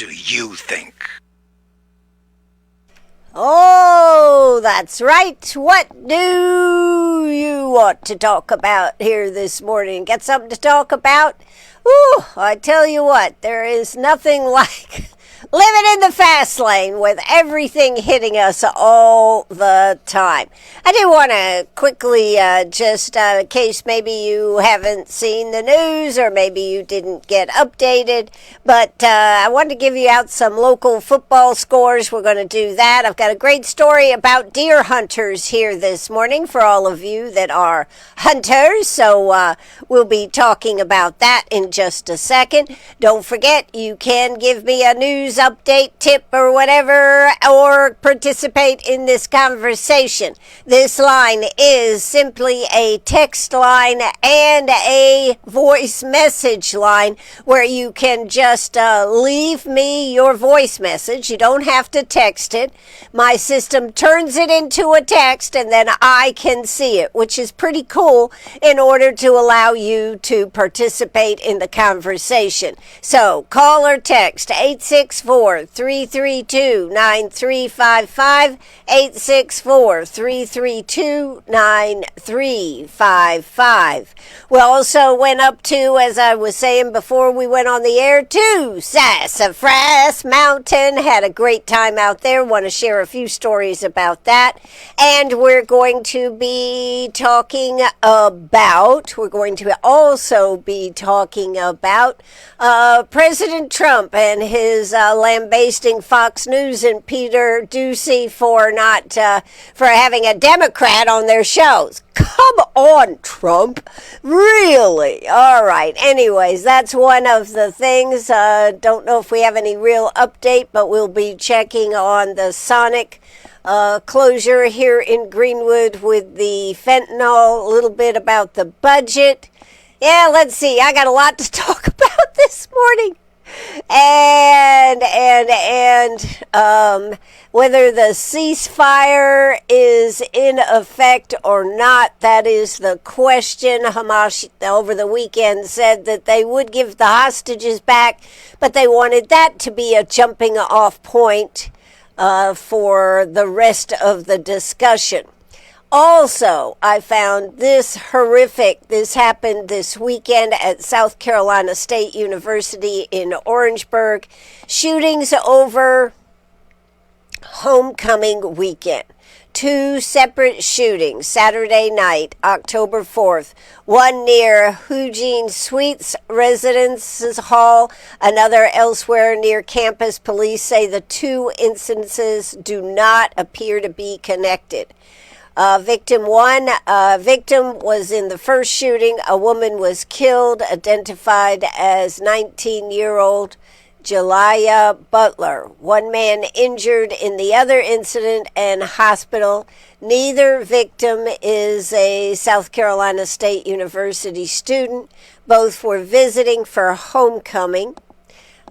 do you think? Oh, that's right. What do you want to talk about here this morning? Got something to talk about? Ooh, I tell you what, there is nothing like living in the fast lane with everything hitting us all the time. I do want to quickly, just in case maybe you haven't seen the news or maybe you didn't get updated, but I wanted to give you out some local football scores. We're going to do that. I've got a great story about deer hunters here this morning for all of you that are hunters, so we'll be talking about that in just a second. Don't forget, you can give me a news update, tip, or whatever, or participate in this conversation. This line is simply a text line and a voice message line where you can just leave me your voice message. You don't have to text it. My system turns it into a text and then I can see it, which is pretty cool in order to allow you to participate in the conversation. So call or text 864-332-9355, 864-332-9355. We also went up to, as I was saying before we went on the air, to Sassafras Mountain. Had a great time out there. Want to share a few stories about that. And we're going to also be talking about President Trump and his lambasting Fox News and Peter Doocy for having a Democrat on their shows. Come on, Trump. Really? All right. Anyways, that's one of the things. Don't know if we have any real update, but we'll be checking on the Sonic closure here in Greenwood with the fentanyl, a little bit about the budget. Yeah, let's see. I got a lot to talk about this morning. And whether the ceasefire is in effect or not, that is the question. Hamas over the weekend said that they would give the hostages back, but they wanted that to be a jumping off point for the rest of the discussion. Also, I found this horrific. This happened this weekend at South Carolina State University in Orangeburg. Shootings over homecoming weekend. Two separate shootings Saturday night, October 4th. One near Eugene Sweet's Residences Hall, another elsewhere near campus. Police say the two instances do not appear to be connected. Victim was in the first shooting. A woman was killed, identified as 19-year-old Jaliyah Butler. One man injured in the other incident and hospital. Neither victim is a South Carolina State University student. Both were visiting for homecoming.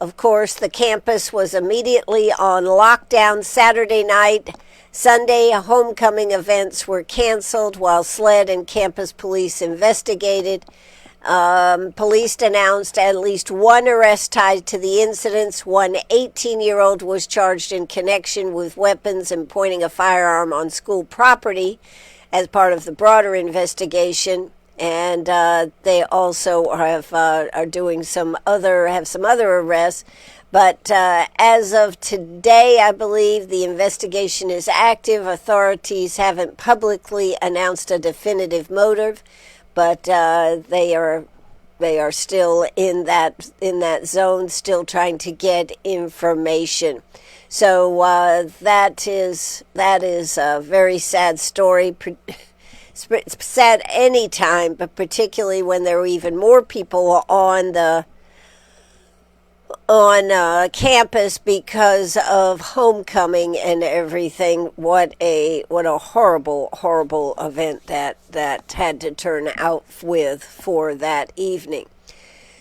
Of course, the campus was immediately on lockdown Saturday night. Sunday, homecoming events were canceled while SLED and campus police investigated. Police announced at least one arrest tied to the incidents. One 18-year-old was charged in connection with weapons and pointing a firearm on school property as part of the broader investigation. And they also are doing some other arrests. But as of today, I believe the investigation is active. Authorities haven't publicly announced a definitive motive, but they are still in that zone, still trying to get information. So that is a very sad story. It's sad any time, but particularly when there are even more people on campus because of homecoming and everything. What a horrible event that had to turn out with for that evening.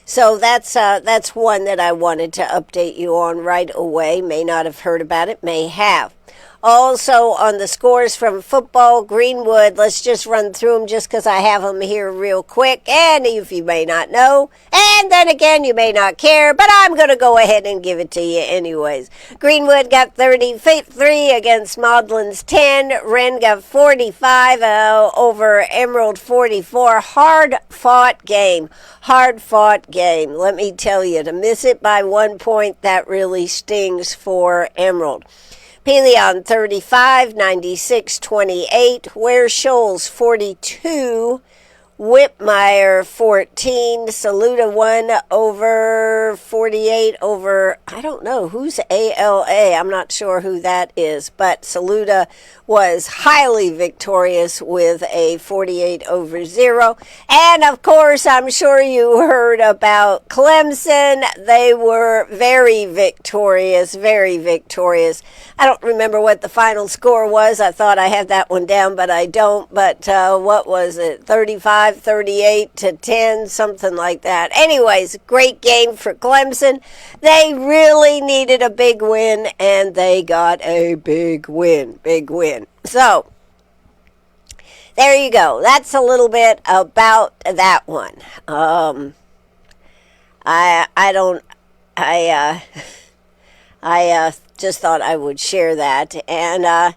So that's one that I wanted to update you on right away. May not have heard about it, may have. Also on the scores from football, Greenwood, let's just run through them just because I have them here real quick. And if you may not know, and then again, you may not care, but I'm going to go ahead and give it to you anyways. Greenwood got 33 against Maudlin's 10. Wren got 45 over Emerald 44. Hard-fought game. Hard-fought game. Let me tell you, to miss it by 1 point, that really stings for Emerald. Pelion 35, 96-28. Ware Shoals 42. Whitmire 14, Saluda 1 over 48 over, I don't know, who's ALA? I'm not sure who that is, but Saluda was highly victorious with a 48 over 0. And of course, I'm sure you heard about Clemson. They were very victorious, very victorious. I don't remember what the final score was. I thought I had that one down, but I don't. But what was it? 38-10, something like that. Anyways, great game for Clemson. They really needed a big win, and they got a big win. Big win. So, there you go. That's a little bit about that one. I just thought I would share that. And I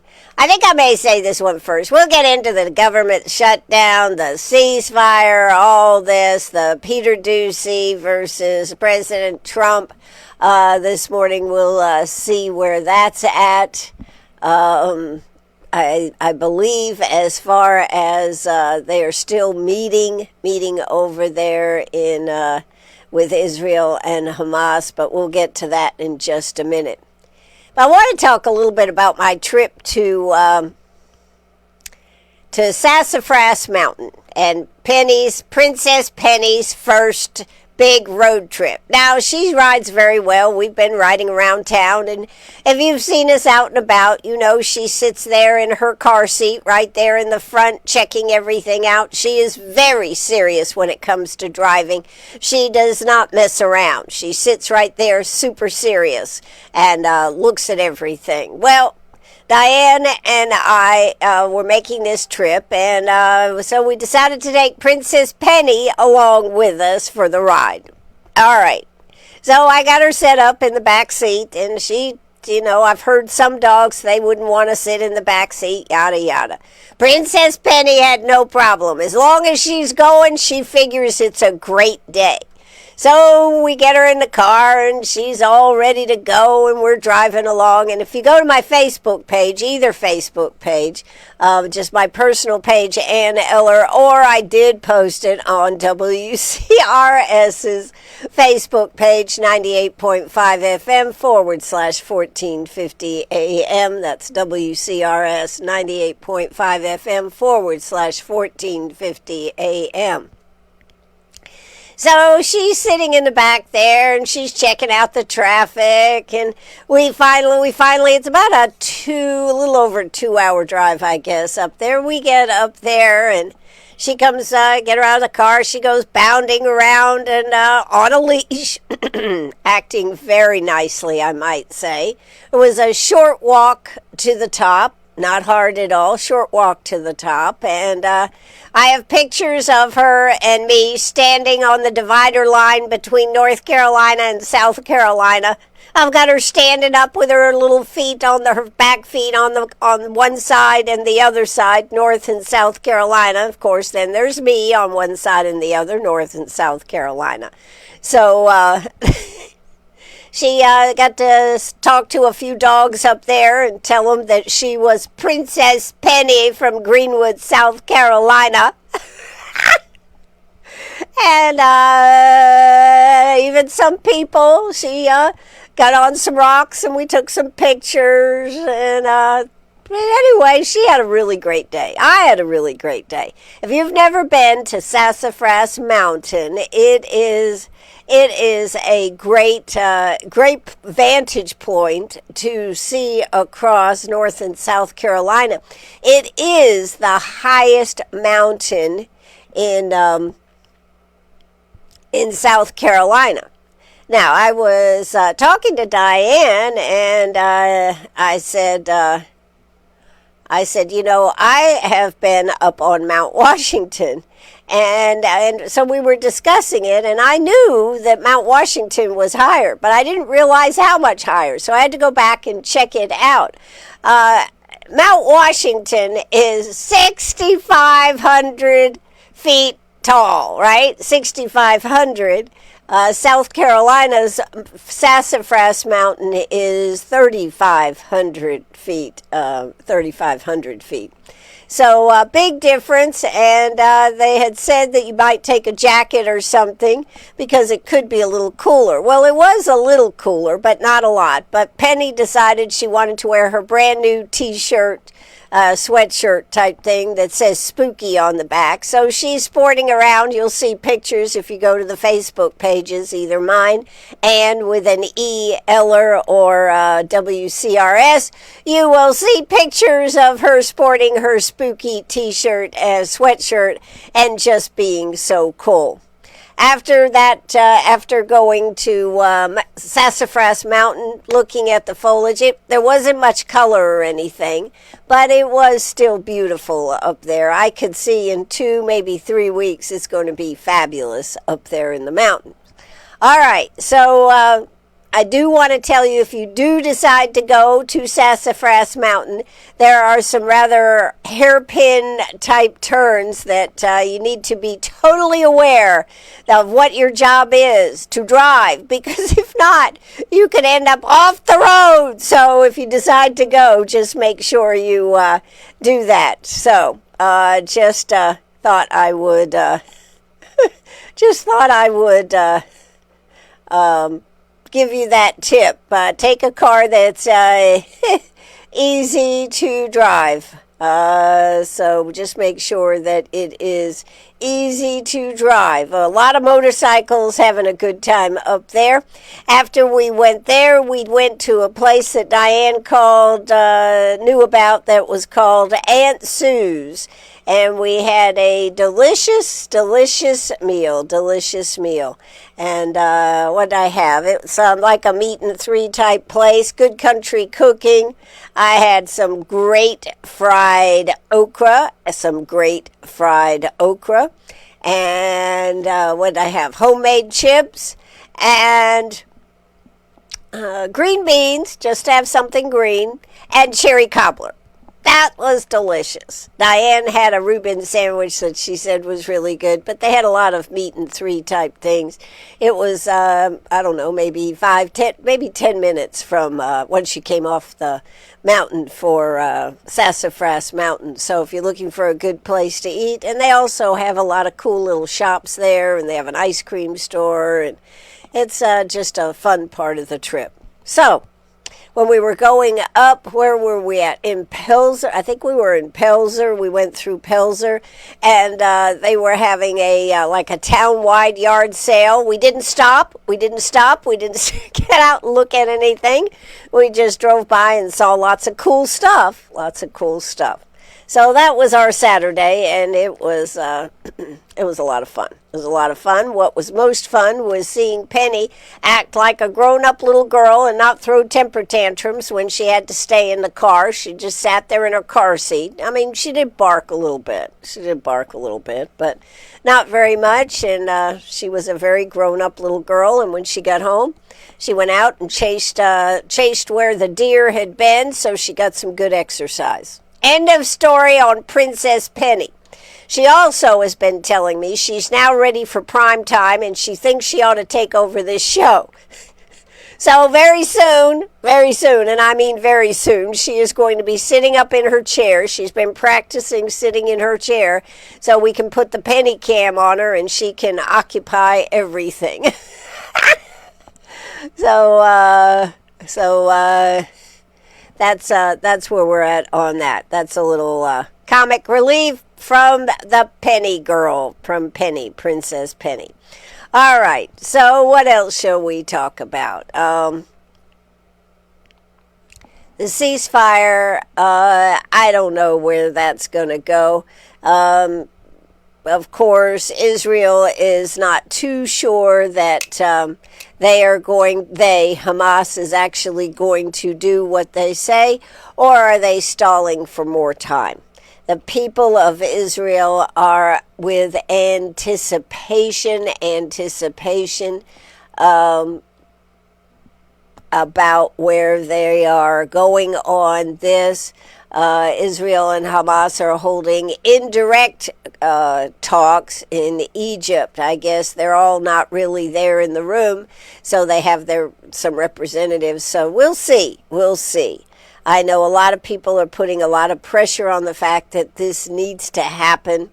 think I may say this one first. We'll get into the government shutdown, the ceasefire, all this, the Peter Doocy versus President Trump. This morning we'll see where that's at. I believe as far as they are still meeting over there in with Israel and Hamas, but we'll get to that in just a minute. But I want to talk a little bit about my trip to Sassafras Mountain and Princess Penny's first big road trip. Now, she rides very well. We've been riding around town, and if you've seen us out and about, you know she sits there in her car seat right there in the front checking everything out. She is very serious when it comes to driving. She does not mess around. She sits right there super serious and looks at everything. Well, Diane and I were making this trip, and so we decided to take Princess Penny along with us for the ride. All right. So I got her set up in the back seat, and she, you know, I've heard some dogs, they wouldn't want to sit in the back seat, yada, yada. Princess Penny had no problem. As long as she's going, she figures it's a great day. So we get her in the car, and she's all ready to go, and we're driving along. And if you go to my Facebook page, either Facebook page, just my personal page, Ann Eller, or I did post it on WCRS's Facebook page, 98.5 FM /1450 AM. That's WCRS 98.5 FM /1450 AM. So she's sitting in the back there, and she's checking out the traffic, and we finally, it's about a little over 2 hour drive, I guess, up there. We get up there, and she comes, get her out of the car. She goes bounding around and on a leash, acting very nicely, I might say. It was a short walk to the top. Not hard at all, short walk to the top, and I have pictures of her and me standing on the divider line between North Carolina and South Carolina. I've got her standing up with her little feet on her back feet on one side and the other side, North and South Carolina. Of course, then there's me on one side and the other, North and South Carolina. So, she got to talk to a few dogs up there and tell them that she was Princess Penny from Greenwood, South Carolina. And even some people, she got on some rocks and we took some pictures. And anyway, she had a really great day. I had a really great day. If you've never been to Sassafras Mountain, it is a great vantage point to see across North and South Carolina. It is the highest mountain in South Carolina. Now, I was talking to Diane, and I said, I said, I have been up on Mount Washington. And so we were discussing it, and I knew that Mount Washington was higher, but I didn't realize how much higher. So I had to go back and check it out. Mount Washington is 6,500 feet tall, right? 6,500. South Carolina's Sassafras Mountain is 3,500 feet. 3,500 feet. So big difference, and they had said that you might take a jacket or something because it could be a little cooler. Well, it was a little cooler, but not a lot. But Penny decided she wanted to wear her brand new t-shirt, sweatshirt type thing that says spooky on the back. So she's sporting around. You'll see pictures if you go to the Facebook pages, either mine and with an E. Eller or WCRS. You will see pictures of her sporting her spooky t-shirt and sweatshirt and just being so cool. After that, after going to Sassafras Mountain, looking at the foliage, there wasn't much color or anything, but it was still beautiful up there. I could see in 2, maybe 3 weeks, it's going to be fabulous up there in the mountains. All right, so I do want to tell you, if you do decide to go to Sassafras Mountain, there are some rather hairpin type turns that you need to be totally aware of what your job is to drive, because if not, you could end up off the road. So if you decide to go, just make sure you do that. So just thought I would give you that tip. Take a car that's easy to drive. So just make sure that it is easy to drive. A lot of motorcycles having a good time up there. After we went there, we went to a place that Diane knew about, that was called Aunt Sue's. And we had a delicious meal. And what did I have? It was like a meat and 3 type place, good country cooking. I had some great fried okra. And what did I have? Homemade chips and green beans, just to have something green, and cherry cobbler. That was delicious. Diane had a Reuben sandwich that she said was really good, but they had a lot of meat and 3 type things. It was, I don't know, maybe 10 minutes from once you came off the mountain for Sassafras Mountain. So if you're looking for a good place to eat, and they also have a lot of cool little shops there, and they have an ice cream store, and it's just a fun part of the trip. So when we were going up, where were we at? In Pelzer. I think we were in Pelzer. We went through Pelzer, and they were having a like a town-wide yard sale. We didn't stop. We didn't get out and look at anything. We just drove by and saw lots of cool stuff. So that was our Saturday, and it was a lot of fun. What was most fun was seeing Penny act like a grown-up little girl and not throw temper tantrums when she had to stay in the car. She just sat there in her car seat. I mean, she did bark a little bit. But not very much, and she was a very grown-up little girl. And when she got home, she went out and chased where the deer had been, so she got some good exercise. End of story on Princess Penny. She also has been telling me she's now ready for prime time, and she thinks she ought to take over this show. So very soon, and I mean very soon, she is going to be sitting up in her chair. She's been practicing sitting in her chair so we can put the penny cam on her and she can occupy everything. So that's where we're at on that. That's a little comic relief from the Penny girl, from Penny, Princess Penny. All right, so what else shall we talk about? The ceasefire, I don't know where that's going to go. of course, Israel is not too sure that Hamas is actually going to do what they say, or are they stalling for more time? The people of Israel are with anticipation about where they are going on this. Israel and Hamas are holding indirect talks in Egypt. I guess they're all not really there in the room, so they have some representatives. So we'll see. I know a lot of people are putting a lot of pressure on the fact that this needs to happen.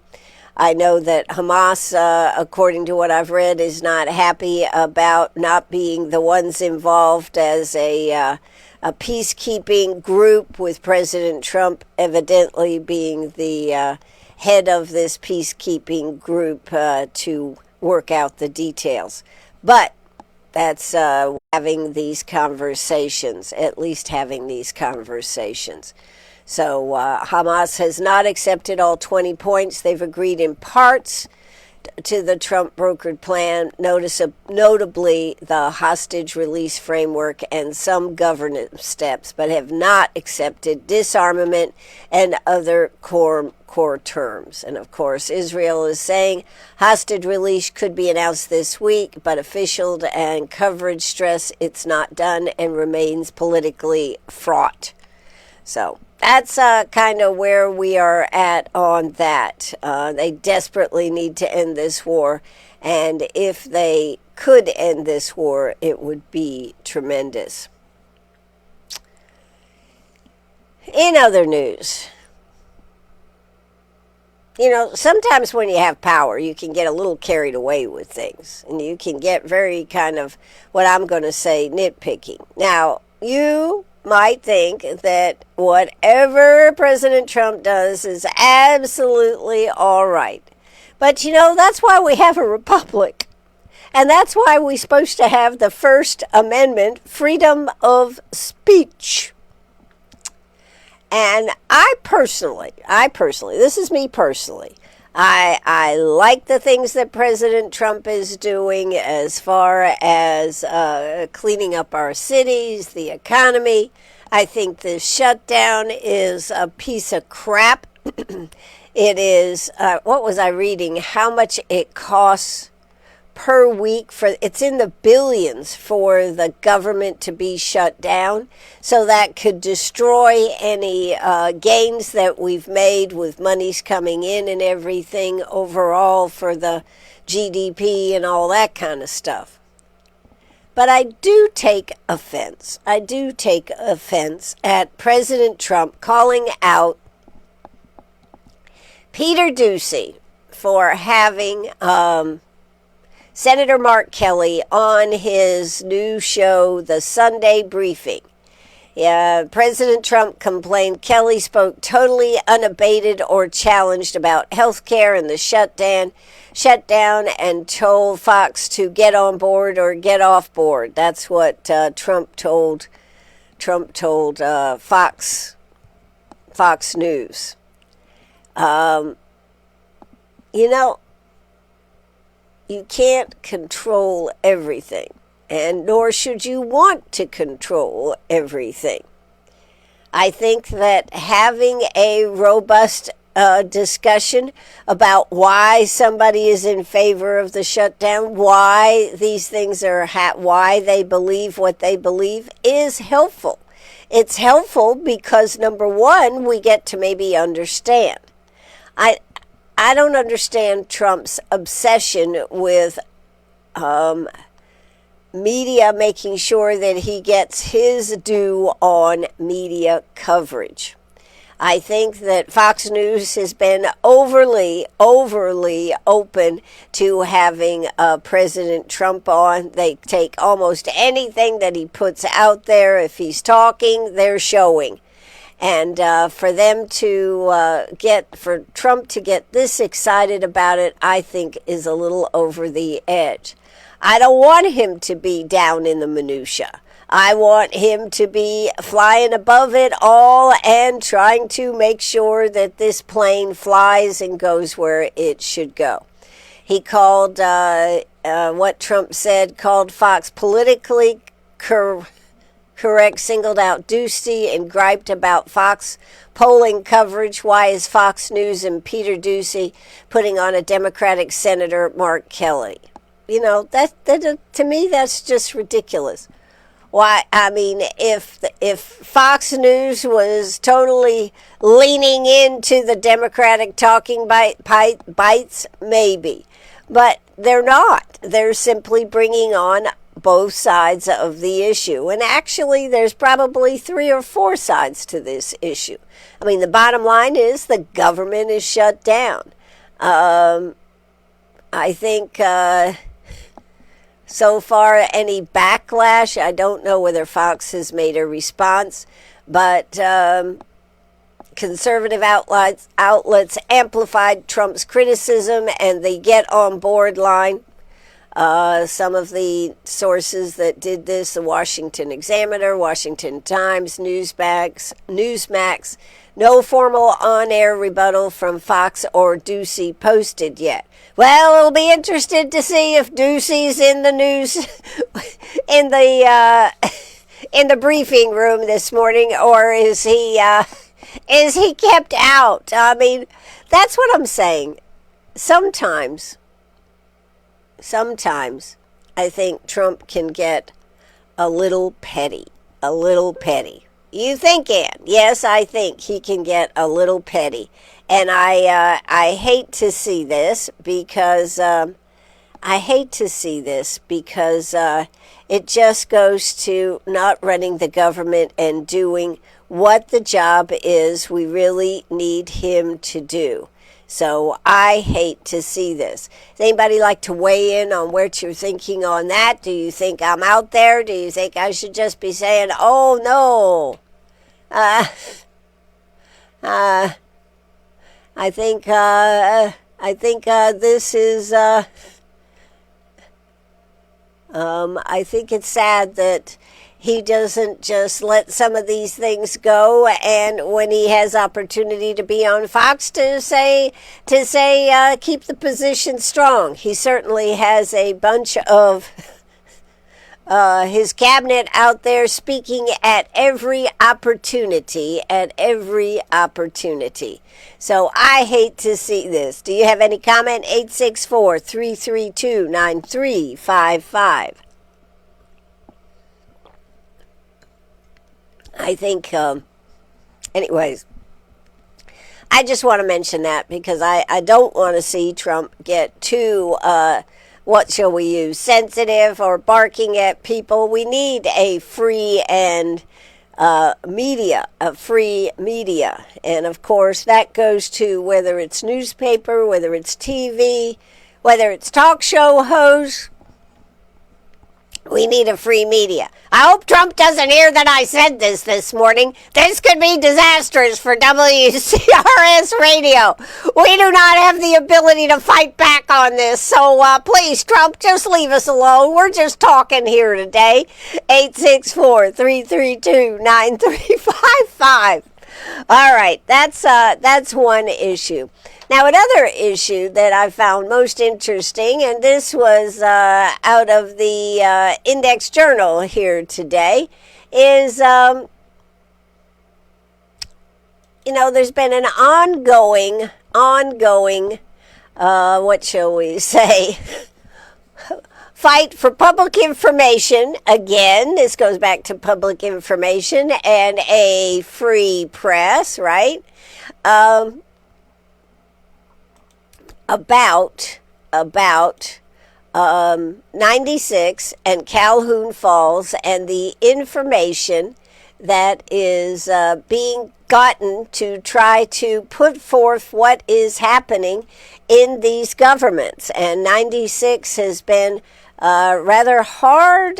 I know that Hamas, according to what I've read, is not happy about not being the ones involved as a peacekeeping group, with President Trump evidently being the head of this peacekeeping group to work out the details. But that's having these conversations, at least having these conversations. So Hamas has not accepted all 20 points. They've agreed in parts to the Trump-brokered plan, notably the hostage release framework and some governance steps, but have not accepted disarmament and other core terms. And of course, Israel is saying hostage release could be announced this week, but officials and coverage stress it's not done and remains politically fraught. So that's kind of where we are at on that. They desperately need to end this war, and if they could end this war, it would be tremendous. In other news, sometimes when you have power, you can get a little carried away with things, and you can get very kind of, what I'm going to say, nitpicking. Now, you might think that whatever President Trump does is absolutely all right. But, that's why we have a republic. And that's why we're supposed to have the First Amendment, freedom of speech. And I personally, this is me personally, I like the things that President Trump is doing as far as cleaning up our cities, the economy. I think this shutdown is a piece of crap. It is, what was I reading? How much it costs per week it's in the billions for the government to be shut down. So that could destroy any gains that we've made with monies coming in and everything overall for the GDP and all that kind of stuff. But I do take offense. At President Trump calling out Peter Doocy for having Senator Mark Kelly on his new show, The Sunday Briefing. President Trump complained Kelly spoke totally unabated or challenged about health care and the shutdown, and told Fox to get on board or get off board. That's what Trump told Fox News. You can't control everything, and nor should you want to control everything. I think that having a robust discussion about why somebody is in favor of the shutdown, why these things are, why they believe what they believe, is helpful. It's helpful because, number one, we get to maybe understand. I don't understand Trump's obsession with media making sure that he gets his due on media coverage. I think that Fox News has been overly open to having President Trump on. They take almost anything that he puts out there. If he's talking, they're showing. And for Trump to get this excited about it, I think is a little over the edge. I don't want him to be down in the minutia. I want him to be flying above it all and trying to make sure that this plane flies and goes where it should go. He called what Trump said, called Fox politically correct, singled out Ducey and griped about Fox polling coverage. Why is Fox News and Peter Ducey putting on a Democratic Senator Mark Kelly? You know, that to me, that's just ridiculous. Why? I mean, if Fox News was totally leaning into the Democratic talking bites, maybe. But they're not. They're simply bringing on both sides of the issue. And actually, there's probably 3 or 4 sides to this issue. I mean, the bottom line is the government is shut down. I think so far any backlash, I don't know whether Fox has made a response, but conservative outlets amplified Trump's criticism and the Get On Board line. Some of the sources that did this, the Washington Examiner, Washington Times, Newsmax, no formal on-air rebuttal from Fox or Ducey posted yet. Well, we'll be interested to see if Ducey's in the news, in the briefing room this morning, or is he kept out? I mean, that's what I'm saying. Sometimes I think Trump can get a little petty. You think, Ann? Yes, I think he can get a little petty. And I hate to see this because it just goes to not running the government and doing what the job is we really need him to do. So I hate to see this. Does anybody like to weigh in on what you're thinking on that? Do you think I'm out there? Do you think I should just be saying, oh no? I think this is, I think it's sad that he doesn't just let some of these things go, and when he has opportunity to be on Fox to say keep the position strong. He certainly has a bunch of his cabinet out there speaking at every opportunity, So I hate to see this. Do you have any comment? 864-332-9355. I think, anyways, I just want to mention that because I don't want to see Trump get too, what shall we use, sensitive or barking at people. We need a free and free media. And of course, that goes to whether it's newspaper, whether it's TV, whether it's talk show hosts. We need a free media. I hope Trump doesn't hear that I said this morning. This could be disastrous for WCRS radio. We do not have the ability to fight back on this. So please, Trump, just leave us alone. We're just talking here today. 864-332-9355. All right, that's one issue. Now, another issue that I found most interesting, and this was out of the Index Journal here today, is, there's been an ongoing, what shall we say, fight for public information. Again, this goes back to public information and a free press, right? About 96 and Calhoun Falls and the information that is being gotten to try to put forth what is happening in these governments. And 96 has been rather hard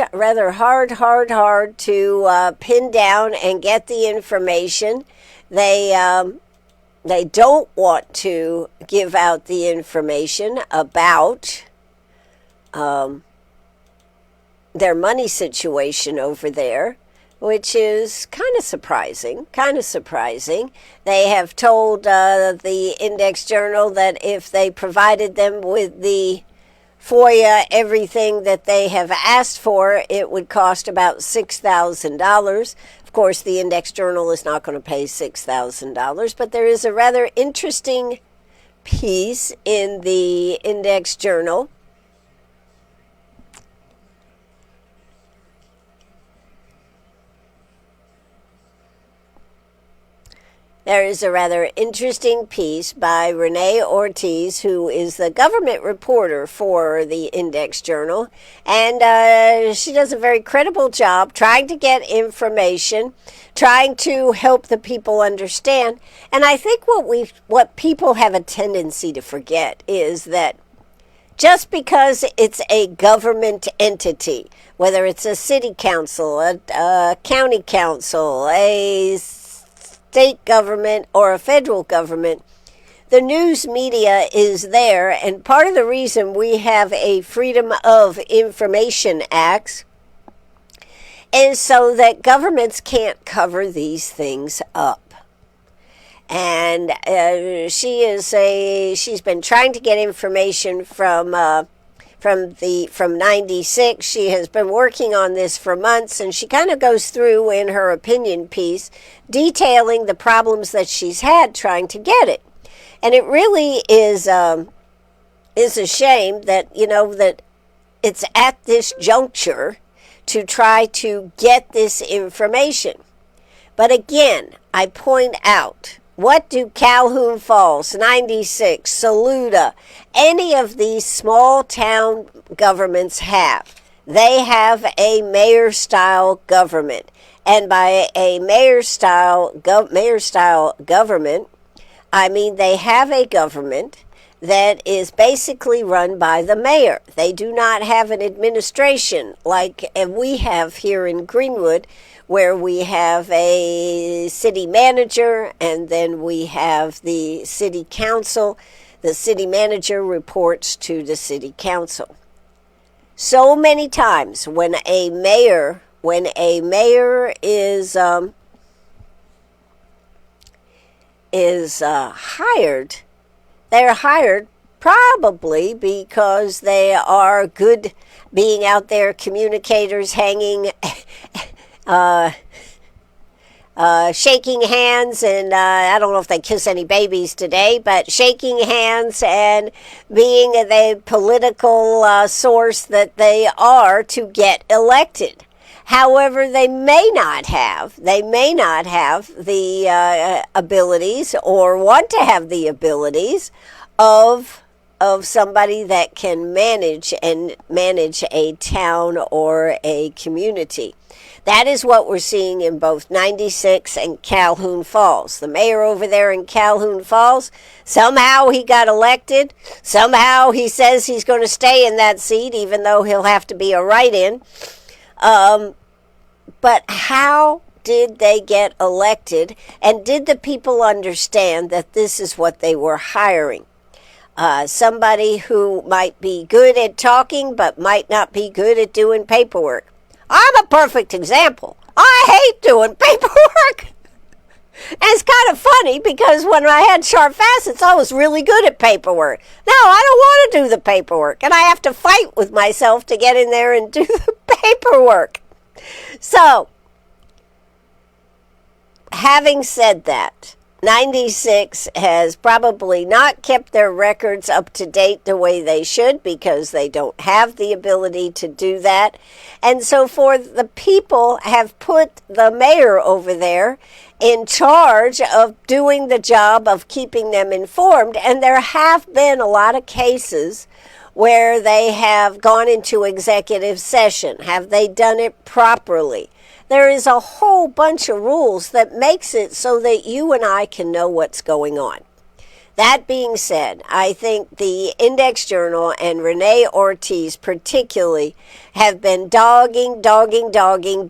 to pin down and get the information. They don't want to give out the information about their money situation over there, which is kind of surprising. They have told the Index Journal that if they provided them with the FOIA, everything that they have asked for, it would cost about $6,000. Of course, the Index Journal is not going to pay $6,000, but there is a rather interesting piece in the Index Journal. There is a rather interesting piece by Renee Ortiz, who is the government reporter for the Index Journal, and she does a very credible job trying to get information, trying to help the people understand. And I think what people have a tendency to forget is that just because it's a government entity, whether it's a city council, a county council, a state government, or a federal government, the news media is there, and part of the reason we have a Freedom of Information Act is so that governments can't cover these things up. And she's been trying to get information from 96. She has been working on this for months, and she kind of goes through in her opinion piece detailing the problems that she's had trying to get it. And it really is a shame that, that it's at this juncture to try to get this information. But again, I point out, what do Calhoun Falls, 96, Saluda, any of these small town governments have? They have a mayor-style government. And by a mayor-style government, I mean they have a government that is basically run by the mayor. They do not have an administration like we have here in Greenwood, where we have a city manager and then we have the city council. The city manager reports to the city council. So many times when a mayor is hired, they're hired probably because they are good being out there, communicators, hanging shaking hands, and I don't know if they kiss any babies today, but shaking hands and being the political source that they are to get elected. However, they may not have the abilities or want to have the abilities of somebody that can manage a town or a community. That is what we're seeing in both 96 and Calhoun Falls. The mayor over there in Calhoun Falls, somehow he got elected. Somehow he says he's going to stay in that seat, even though he'll have to be a write-in. But how did they get elected? And did the people understand that this is what they were hiring? Somebody who might be good at talking, but might not be good at doing paperwork. I'm a perfect example. I hate doing paperwork. And it's kind of funny because when I had sharp facets, I was really good at paperwork. Now I don't want to do the paperwork, and I have to fight with myself to get in there and do the paperwork. So, having said that, 96 has probably not kept their records up to date the way they should because they don't have the ability to do that. And so the people have put the mayor over there in charge of doing the job of keeping them informed. And there have been a lot of cases where they have gone into executive session. Have they done it properly? There is a whole bunch of rules that makes it so that you and I can know what's going on. That being said, I think the Index Journal and Renee Ortiz particularly have been dogging, digging,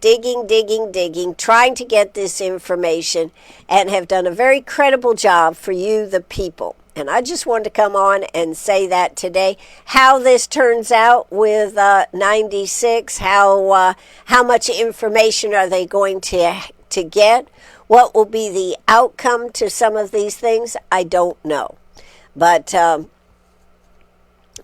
trying to get this information, and have done a very credible job for you, the people. And I just wanted to come on and say that today. How this turns out with 96, how much information are they going to get? What will be the outcome to some of these things? I don't know. But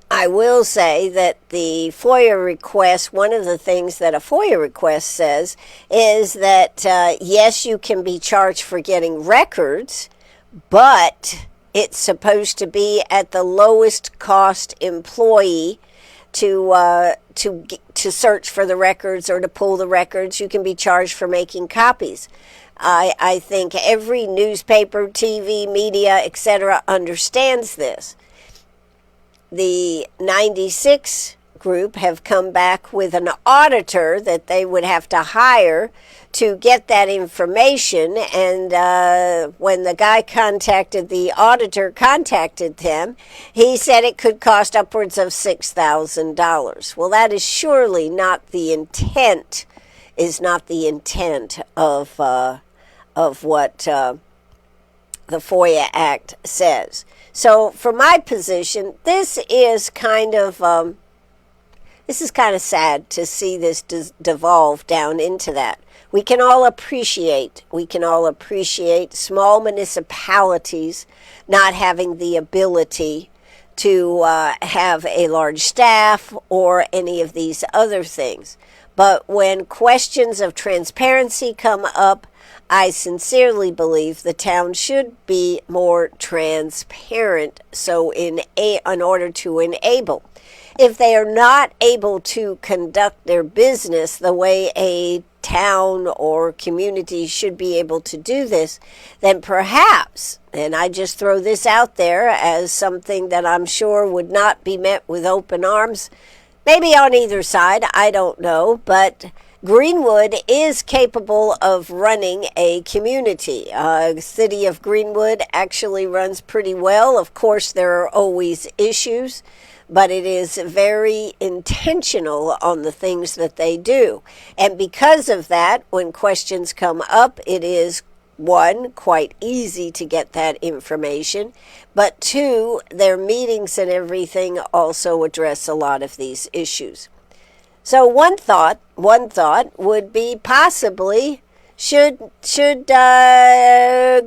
I will say that the FOIA request, one of the things that a FOIA request says is that, yes, you can be charged for getting records, but it's supposed to be at the lowest cost employee to search for the records or to pull the records. You can be charged for making copies. I think every newspaper, TV, media, etc. understands this. The 96 group have come back with an auditor that they would have to hire to get that information, and when the guy the auditor contacted them, he said it could cost upwards of $6,000. Well, that is surely not the intent, of what the FOIA Act says. So, from my position, this is kind of sad to see this devolve down into that. We can all appreciate small municipalities not having the ability to have a large staff or any of these other things. But when questions of transparency come up, I sincerely believe the town should be more transparent, so in order to enable. If they are not able to conduct their business the way a town or community should be able to do this, then perhaps, and I just throw this out there as something that I'm sure would not be met with open arms, maybe on either side, I don't know, but Greenwood is capable of running a community. The city of Greenwood actually runs pretty well. Of course, there are always issues, but it is very intentional on the things that they do. And because of that, when questions come up, it is, one, quite easy to get that information, but two, their meetings and everything also address a lot of these issues. So one thought would be possibly should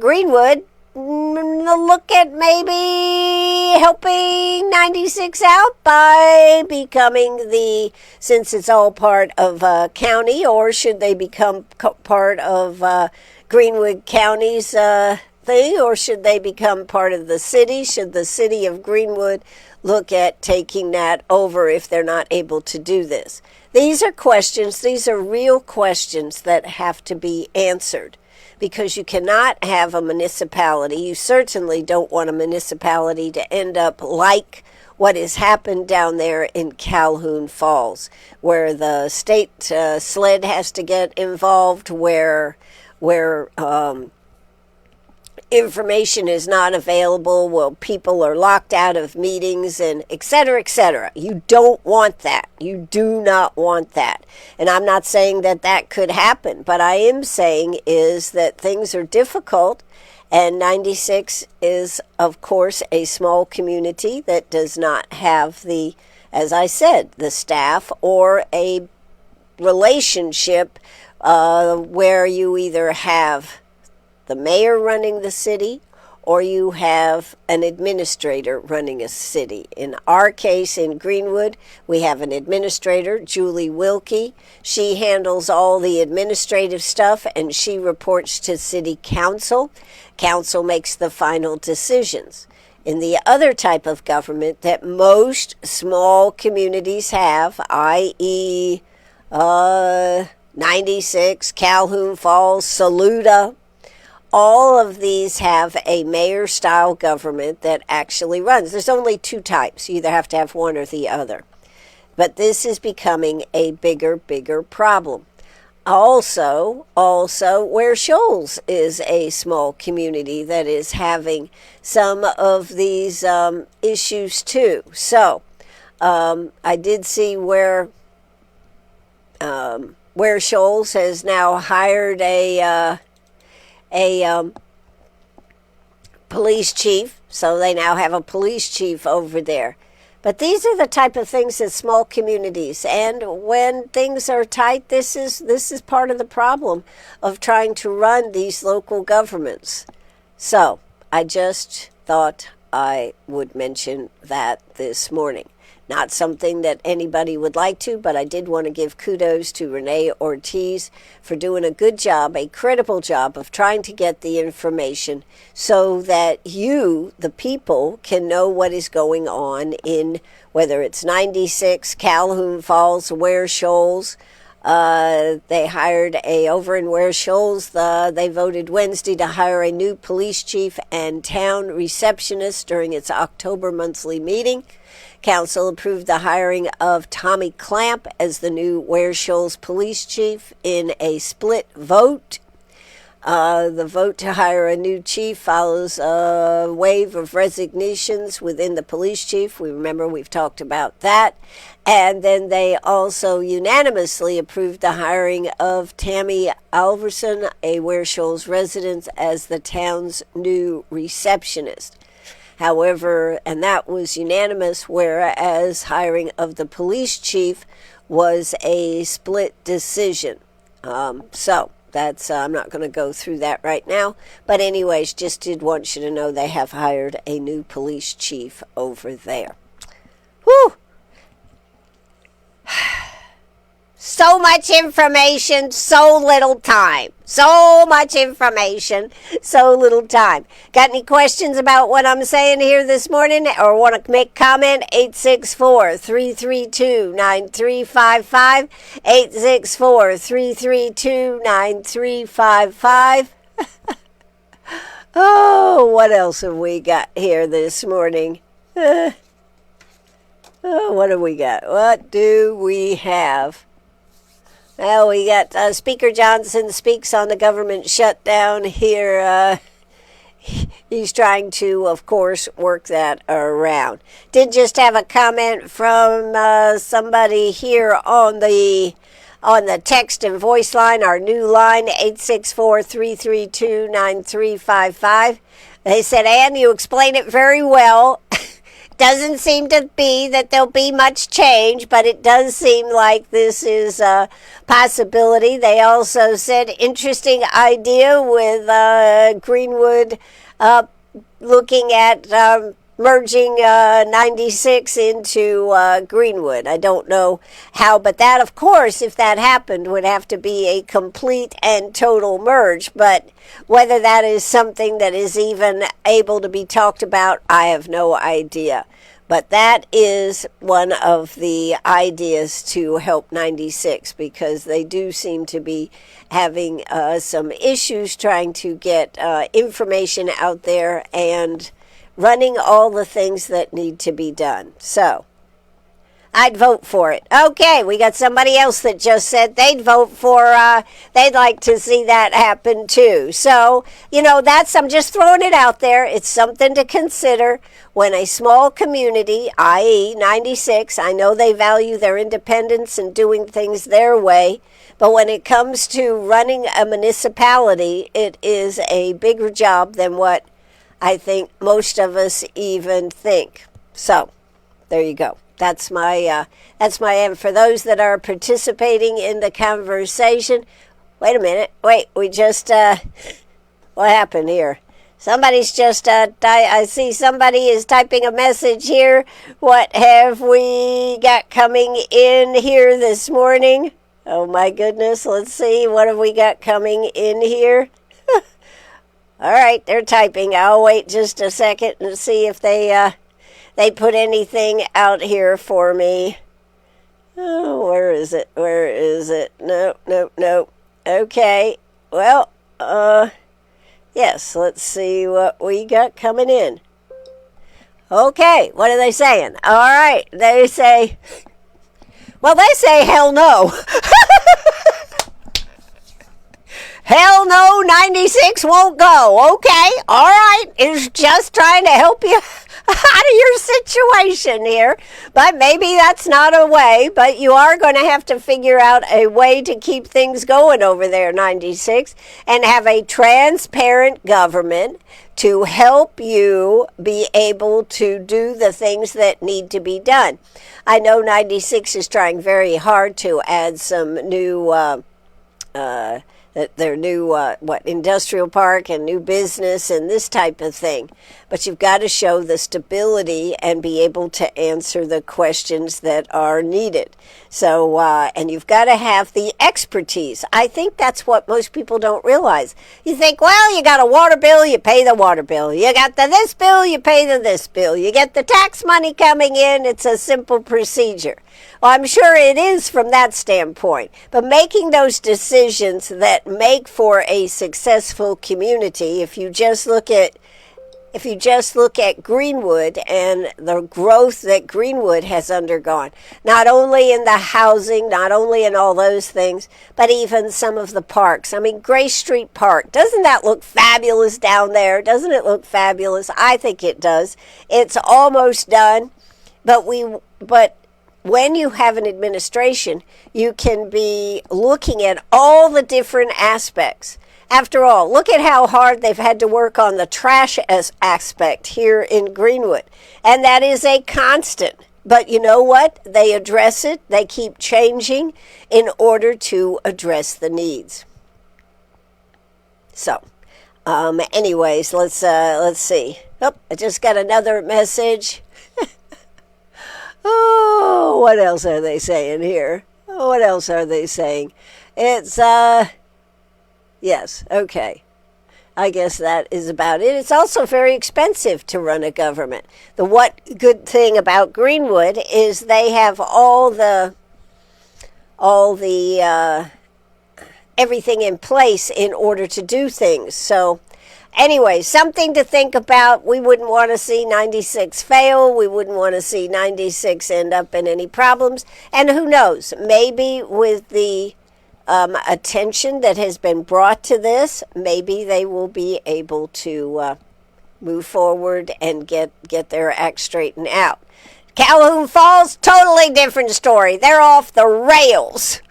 Greenwood look at maybe helping 96 out by becoming since it's all part of county, or should they become part of Greenwood County's thing, or should they become part of the city? Should the city of Greenwood look at taking that over if they're not able to do this? These are questions, these are real questions that have to be answered, because you cannot have a municipality. You certainly don't want a municipality to end up like what has happened down there in Calhoun Falls, where the state SLED has to get involved, where information is not available, well, people are locked out of meetings, and et cetera, et cetera. You don't want that. You do not want that. And I'm not saying that that could happen, but I am saying is that things are difficult, and 96 is, of course, a small community that does not have as I said, the staff or a relationship where you either have the mayor running the city, or you have an administrator running a city. In our case in Greenwood, we have an administrator, Julie Wilkie. She handles all the administrative stuff, and she reports to city council. Council makes the final decisions. In the other type of government that most small communities have, i.e., 96, Calhoun Falls, Saluda, all of these have a mayor-style government that actually runs. There's only two types. You either have to have one or the other. But this is becoming a bigger problem. Also, Ware Shoals is a small community that is having some of these issues too. So, I did see where Shoals has now hired a police chief, so they now have a police chief over there. But these are the type of things that small communities, and when things are tight, this is part of the problem of trying to run these local governments. So I just thought I would mention that this morning. Not something that anybody would like to, but I did want to give kudos to Renee Ortiz for doing a good job, a credible job of trying to get the information so that you, the people, can know what is going on in, whether it's 96, Calhoun Falls, Ware Shoals. They hired over in Ware Shoals, they voted Wednesday to hire a new police chief and town receptionist during its October monthly meeting. Council approved the hiring of Tommy Clamp as the new Ware Shoals police chief in a split vote. The vote to hire a new chief follows a wave of resignations within the police chief. We've talked about that. And then they also unanimously approved the hiring of Tammy Alverson, a Ware Shoals resident, as the town's new receptionist. However, and that was unanimous, whereas hiring of the police chief was a split decision. So that's I'm not going to go through that right now. But anyways, just did want you to know they have hired a new police chief over there. Whew! So much information, so little time. So much information, so little time. Got any questions about what I'm saying here this morning or want to make comment? 864-332-9355. 864-332-9355. Oh, what else have we got here this morning? Oh, what have we got? What do we have? Well, we got Speaker Johnson speaks on the government shutdown here. He's trying to, of course, work that around. Did just have a comment from somebody here on the text and voice line, our new line, 864-332-9355. They said, Ann, you explain it very well. Doesn't seem to be that there'll be much change, but it does seem like this is a possibility. They also said interesting idea with Greenwood looking at merging 96 into Greenwood. I don't know how, but that, of course, if that happened, would have to be a complete and total merge. But whether that is something that is even able to be talked about, I have no idea. But that is one of the ideas to help 96, because they do seem to be having some issues trying to get information out there and running all the things that need to be done. So I'd vote for it. Okay, we got somebody else that just said they'd vote for, they'd like to see that happen too. So, I'm just throwing it out there. It's something to consider when a small community, i.e. 96, I know they value their independence and doing things their way, but when it comes to running a municipality, it is a bigger job than what I think most of us even think. So, there you go. That's my end. For those that are participating in the conversation, wait a minute. We just, what happened here? Somebody's just, I see somebody is typing a message here. What have we got coming in here this morning? Oh my goodness, let's see. What have we got coming in here? All right, they're typing. I'll wait just a second and see if they put anything out here for me. Oh, where is it? No. Okay, well, yes, let's see what we got coming in. Okay, what are they saying? All right, they say hell no. Hell no, 96 won't go. Okay, all right. It's just trying to help you out of your situation here. But maybe that's not a way, but you are going to have to figure out a way to keep things going over there, 96, and have a transparent government to help you be able to do the things that need to be done. I know 96 is trying very hard to add some new their new industrial park and new business and this type of thing. But you've got to show the stability and be able to answer the questions that are needed. So, and you've got to have the expertise. I think that's what most people don't realize. You think, well, you got a water bill, you pay the water bill. You got the this bill, you pay the this bill. You get the tax money coming in, it's a simple procedure. Well, I'm sure it is from that standpoint. But making those decisions that make for a successful community, if you just look at Greenwood and the growth that Greenwood has undergone, not only in the housing, not only in all those things, but even some of the parks. I mean, Gray Street Park, doesn't that look fabulous down there? Doesn't it look fabulous? I think it does. It's almost done, but when you have an administration, you can be looking at all the different aspects. After all, look at how hard they've had to work on the trash aspect here in Greenwood. And that is a constant. But you know what? They address it. They keep changing in order to address the needs. So, anyways, let's see. Oh, I just got another message. Oh, what else are they saying here? What else are they saying? It's, yes, okay. I guess that is about it. It's also very expensive to run a government. The what good thing about Greenwood is they have all the everything in place in order to do things. So, anyway, something to think about. We wouldn't want to see 96 fail. We wouldn't want to see 96 end up in any problems. And who knows, maybe with the attention that has been brought to this, maybe they will be able to move forward and get their act straightened out. Calhoun Falls, totally different story. They're off the rails.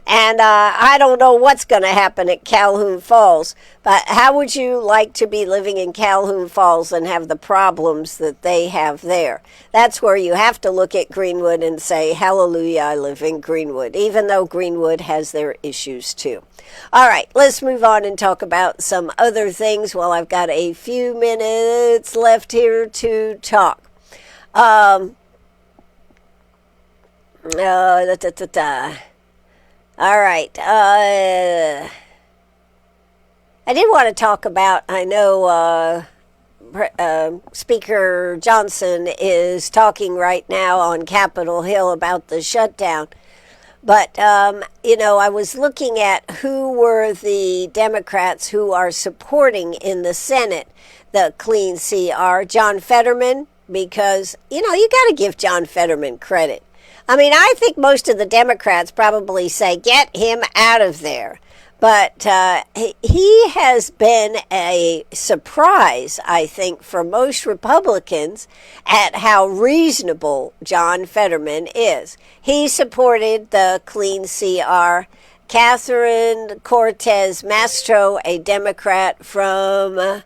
And I don't know what's going to happen at Calhoun Falls, but how would you like to be living in Calhoun Falls and have the problems that they have there? That's where you have to look at Greenwood and say, hallelujah, I live in Greenwood, even though Greenwood has their issues too. All right, let's move on and talk about some other things while I've got a few minutes left here to talk. All right. I did want to talk about, I know Speaker Johnson is talking right now on Capitol Hill about the shutdown. But, I was looking at who were the Democrats who are supporting in the Senate the Clean CR. John Fetterman, because, you got to give John Fetterman credit. I mean, I think most of the Democrats probably say, get him out of there. But he has been a surprise, I think, for most Republicans at how reasonable John Fetterman is. He supported the Clean CR. Catherine Cortez Masto, a Democrat from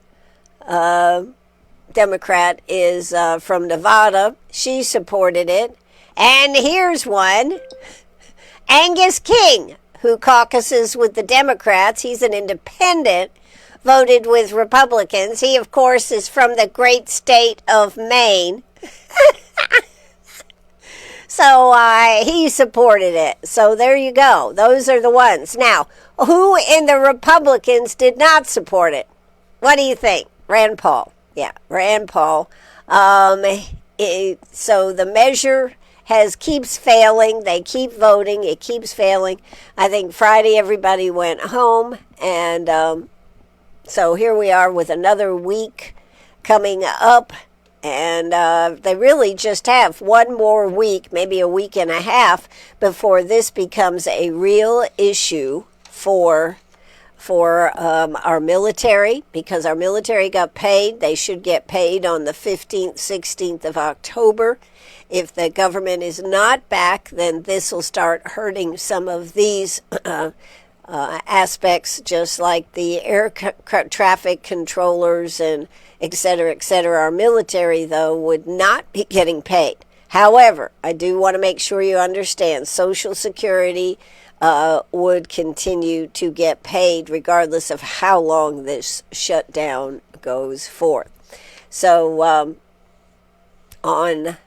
from Nevada, she supported it. And here's one, Angus King, who caucuses with the Democrats. He's an independent, voted with Republicans. He, of course, is from the great state of Maine. So he supported it. So there you go. Those are the ones. Now, who in the Republicans did not support it? What do you think? Rand Paul. Yeah, Rand Paul. So the measure keeps failing. They keep voting. It keeps failing. I think Friday everybody went home. And so here we are with another week coming up. And they really just have one more week, maybe a week and a half, before this becomes a real issue for for our military, because our military got paid. They should get paid on the 15th, 16th of October. If the government is not back, then this will start hurting some of these aspects, just like the air traffic controllers and et cetera, et cetera. Our military, though, would not be getting paid. However, I do want to make sure you understand Social Security would continue to get paid regardless of how long this shutdown goes forth. So on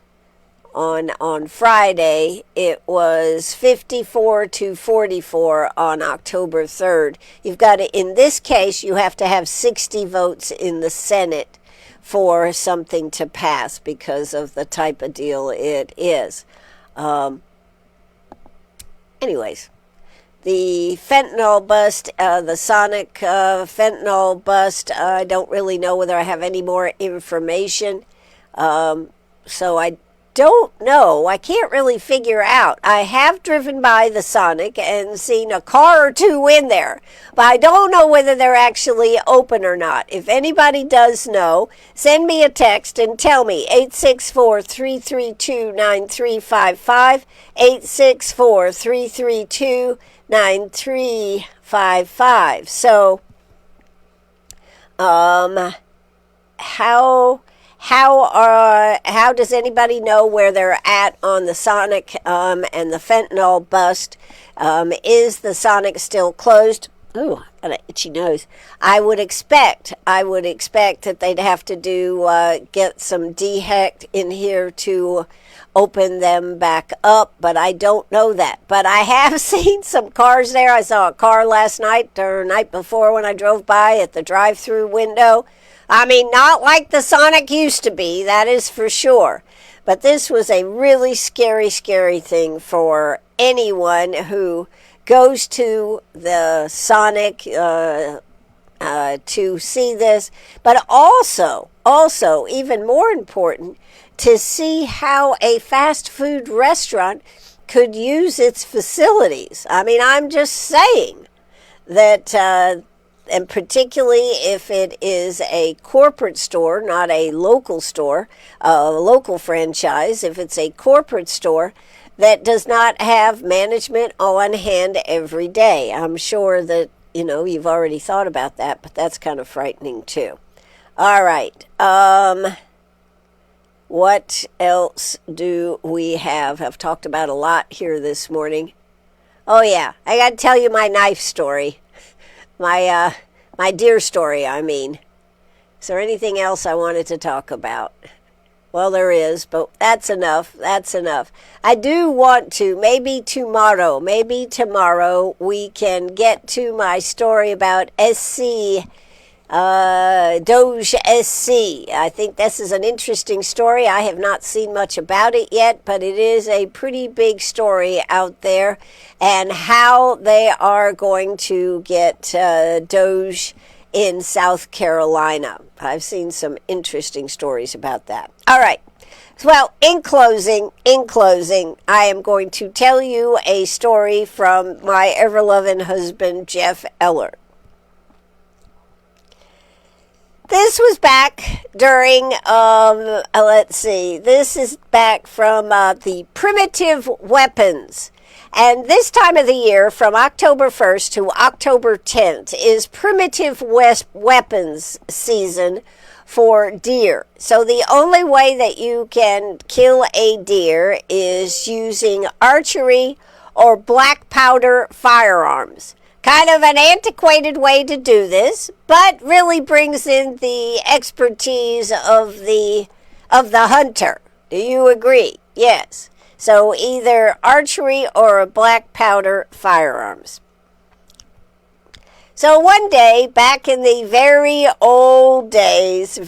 Friday, it was 54 to 44 on October 3rd. You've got to, in this case, you have to have 60 votes in the Senate for something to pass because of the type of deal it is. Anyways, the fentanyl bust, the Sonic fentanyl bust, I don't really know whether I have any more information. So I don't know. I can't really figure out. I have driven by the Sonic and seen a car or two in there, but I don't know whether they're actually open or not. If anybody does know, send me a text and tell me. 864-332-9355, 864-332-9355. So, how does anybody know where they're at on the Sonic and the fentanyl bust? Is the Sonic still closed? Oh, got an itchy nose. I would expect that they'd have to get some DHEC in here to open them back up, but I don't know that. But I have seen some cars there. I saw a car last night or night before when I drove by at the drive-through window. I mean, not like the Sonic used to be, that is for sure. But this was a really scary, scary thing for anyone who goes to the Sonic to see this. But also, even more important, to see how a fast food restaurant could use its facilities. I mean, I'm just saying that... and particularly if it is a corporate store, not a local store, a local franchise, if it's a corporate store that does not have management on hand every day. I'm sure that, you've already thought about that, but that's kind of frightening too. All right. What else do we have? I've talked about a lot here this morning. Oh, yeah. I got to tell you my knife story. My deer story, I mean. Is there anything else I wanted to talk about? Well, there is, but that's enough. I do want to, maybe tomorrow, we can get to my story about SC, Doge SC. I think this is an interesting story. I have not seen much about it yet, but it is a pretty big story out there, and how they are going to get Doge in South Carolina. I've seen some interesting stories about that. All right. Well, in closing, I am going to tell you a story from my ever-loving husband, Jeff Eller. This was back during, this is back from the primitive weapons. And this time of the year, from October 1st to October 10th, is primitive weapons season for deer. So the only way that you can kill a deer is using archery or black powder firearms. Kind of an antiquated way to do this, but really brings in the expertise of the hunter. Do you agree? Yes. So either archery or black powder firearms. So one day, back in the very old days.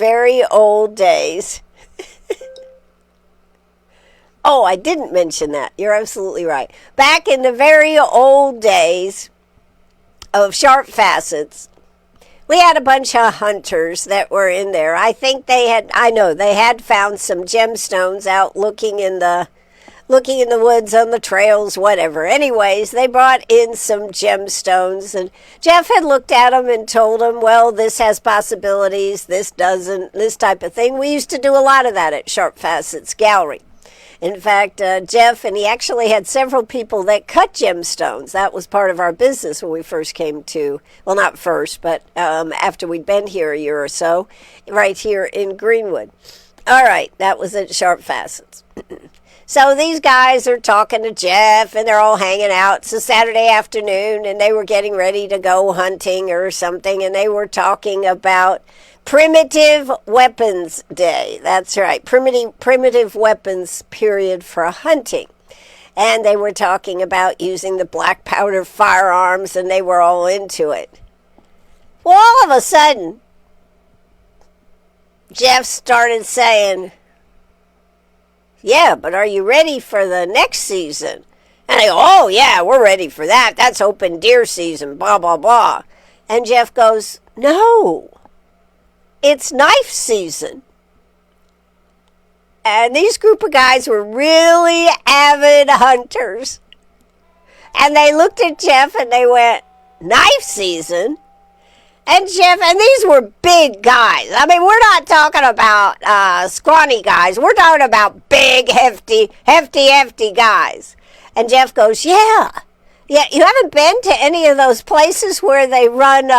Oh, I didn't mention that. You're absolutely right. Back in the very old days of sharp facets, we had a bunch of hunters that were in there. I think they had found some gemstones out looking in the looking in the woods, on the trails, whatever. Anyways, they brought in some gemstones, and Jeff had looked at them and told them, well, this has possibilities, this doesn't, this type of thing. We used to do a lot of that at Sharp Facets Gallery. In fact, Jeff, and he actually had several people that cut gemstones. That was part of our business when we first came to, well, not first, but after we'd been here a year or so, right here in Greenwood. All right, that was at Sharp Facets. So these guys are talking to Jeff, and they're all hanging out. It's a Saturday afternoon, and they were getting ready to go hunting or something, and they were talking about Primitive Weapons Day. That's right, primitive weapons period for hunting. And they were talking about using the black powder firearms, and they were all into it. Well, all of a sudden, Jeff started saying, yeah, but are you ready for the next season? And they go, oh, yeah, we're ready for that. That's open deer season, blah, blah, blah. And Jeff goes, no, it's knife season. And these group of guys were really avid hunters. And they looked at Jeff and they went, knife season? And Jeff, and these were big guys. I mean, we're not talking about scrawny guys. We're talking about big, hefty guys. And Jeff goes, yeah, you haven't been to any of those places where they run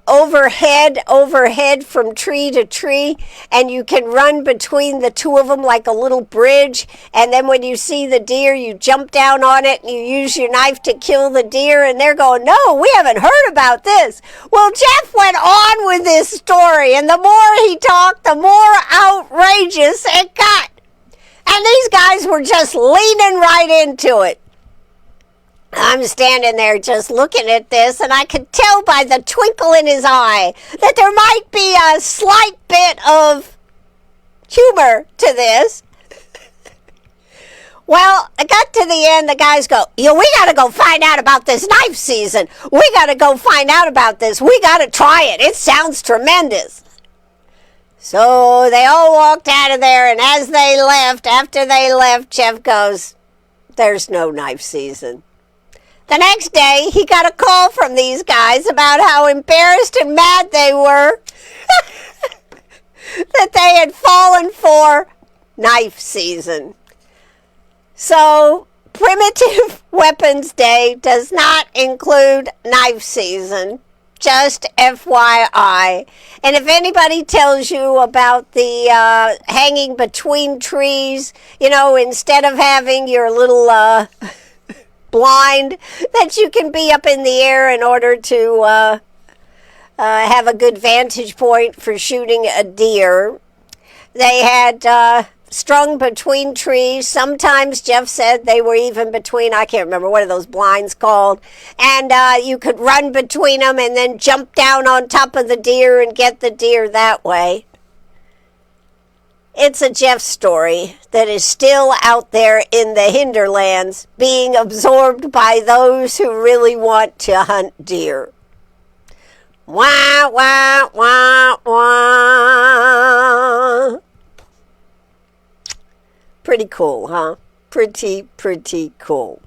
overhead from tree to tree, and you can run between the two of them like a little bridge, and then when you see the deer, you jump down on it and you use your knife to kill the deer. And they're going, no, we haven't heard about this. Well, Jeff went on with this story, and the more he talked, the more outrageous it got. And these guys were just leaning right into it. I'm standing there just looking at this, and I could tell by the twinkle in his eye that there might be a slight bit of humor to this. Well, I got to the end, the guys go, yeah, we got to go find out about this knife season. We got to go find out about this. We got to try it. It sounds tremendous. So they all walked out of there, and as they left, after they left, Jeff goes, there's no knife season. The next day, he got a call from these guys about how embarrassed and mad they were that they had fallen for knife season. So, Primitive Weapons Day does not include knife season. Just FYI. And if anybody tells you about the hanging between trees, instead of having your little blind that you can be up in the air in order to have a good vantage point for shooting a deer. They had strung between trees. Sometimes Jeff said they were even between, I can't remember what are those blinds called, and you could run between them and then jump down on top of the deer and get the deer that way. It's a Jeff story that is still out there in the hinterlands being absorbed by those who really want to hunt deer. Wah, wah, wah, wah. Pretty cool, huh? Pretty cool.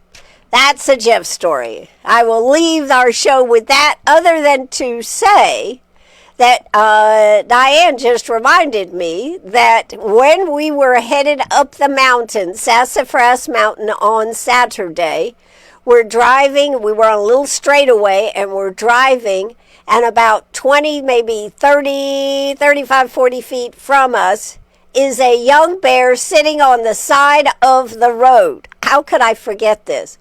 That's a Jeff story. I will leave our show with that, other than to say that Diane just reminded me that when we were headed up the mountain, Sassafras Mountain, on Saturday, we were on a little straightaway, and we're driving, and about 20, maybe 30, 35, 40 feet from us is a young bear sitting on the side of the road. How could I forget this?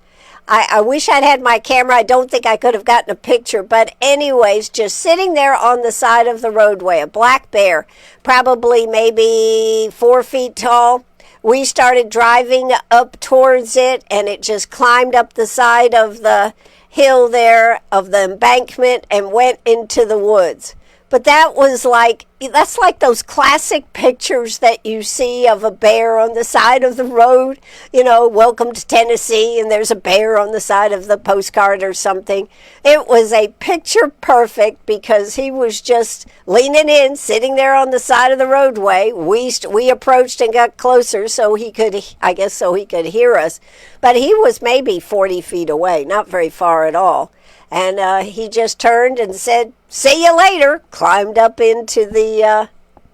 I wish I'd had my camera. I don't think I could have gotten a picture. But anyways, just sitting there on the side of the roadway, a black bear, probably maybe 4 feet tall. We started driving up towards it, and it just climbed up the side of the hill there, of the embankment, and went into the woods. But that was like that's like those classic pictures that you see of a bear on the side of the road, welcome to Tennessee, and there's a bear on the side of the postcard or something. It was a picture perfect because he was just leaning in, sitting there on the side of the roadway. We approached and got closer so he could hear us. But he was maybe 40 feet away, not very far at all. And he just turned and said, "See you later," climbed up into the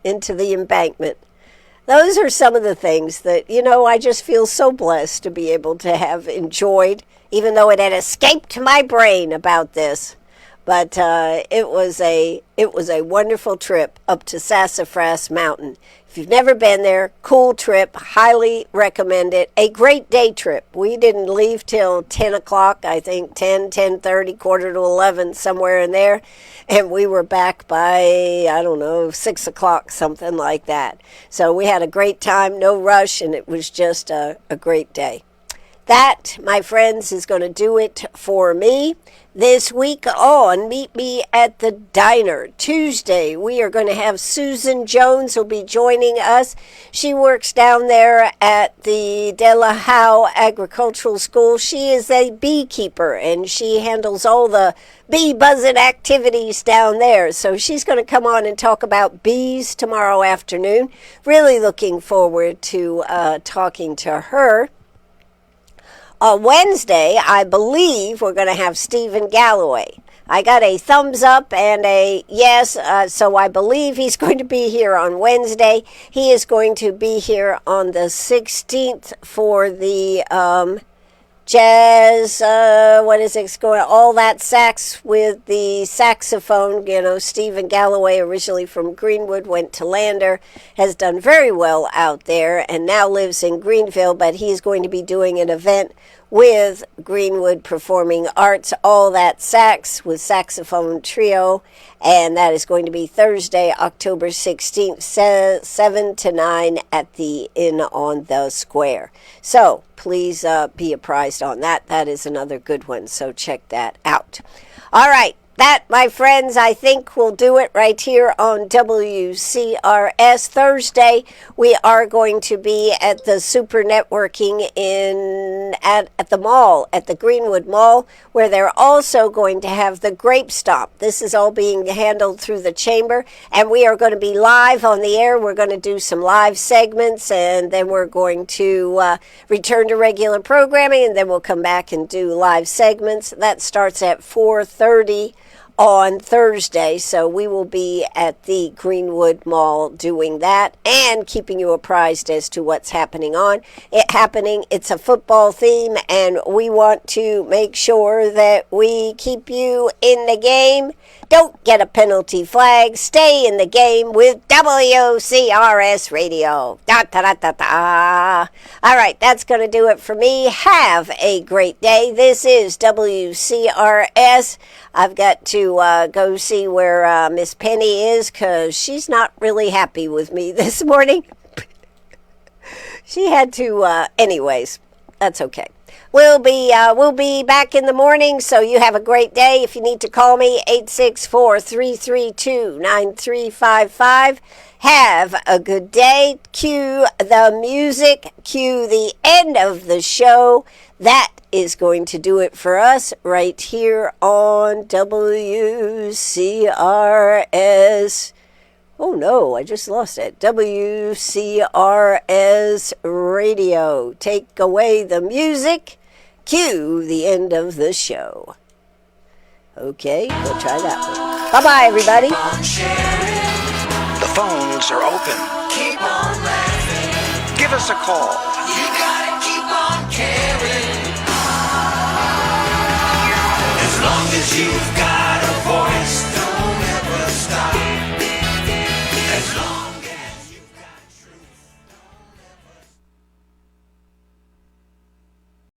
embankment. Those are some of the things that, I just feel so blessed to be able to have enjoyed, even though it had escaped my brain about this. But it was a wonderful trip up to Sassafras Mountain. If you've never been there, cool trip, highly recommend it. A great day trip. We didn't leave till 10 o'clock, I think, 10:30, quarter to 11, somewhere in there. And we were back by, 6 o'clock, something like that. So we had a great time, no rush, and it was just a great day. That, my friends, is going to do it for me. This week on Meet Me at the Diner, Tuesday, we are going to have Susan Jones will be joining us. She works down there at the De La Howe Agricultural School. She is a beekeeper, and she handles all the bee buzzing activities down there. So she's going to come on and talk about bees tomorrow afternoon. Really looking forward to talking to her. On Wednesday, I believe we're going to have Stephen Galloway. I got a thumbs up and a yes, so I believe he's going to be here on Wednesday. He is going to be here on the 16th for the jazz, all that sax with the saxophone. Stephen Galloway, originally from Greenwood, went to Lander, has done very well out there, and now lives in Greenville, but he's going to be doing an event with Greenwood Performing Arts, all that sax with saxophone trio, and that is going to be Thursday, October 16th, 7 to 9 at the Inn on the Square. So please be apprised on that. That is another good one, so check that out. All right. That, my friends, I think will do it right here on WCRS. Thursday, we are going to be at the Super Networking at the mall, at the Greenwood Mall, where they're also going to have the Grape Stomp. This is all being handled through the chamber, and we are going to be live on the air. We're going to do some live segments, and then we're going to return to regular programming, and then we'll come back and do live segments. That starts at 4:30. On Thursday, so we will be at the Greenwood Mall doing that and keeping you apprised as to what's happening. It's a football theme, and we want to make sure that we keep you in the game. Don't get a penalty flag. Stay in the game with WCRS Radio. Da, da, da, da, da. All right, that's going to do it for me. Have a great day. This is WCRS. I've got to go see where Miss Penny is because she's not really happy with me this morning. She had to, anyways, that's okay. We'll be back in the morning, so you have a great day. If you need to call me, 864-332-9355. Have a good day. Cue the music. Cue the end of the show. That is going to do it for us right here on WCRS. Oh no, I just lost it. WCRS Radio. Take away the music. Cue the end of the show. Okay, we'll try that one. Bye-bye, everybody. The phones are open. Keep on laughing. Give us a call. You gotta keep on caring. As long as you've got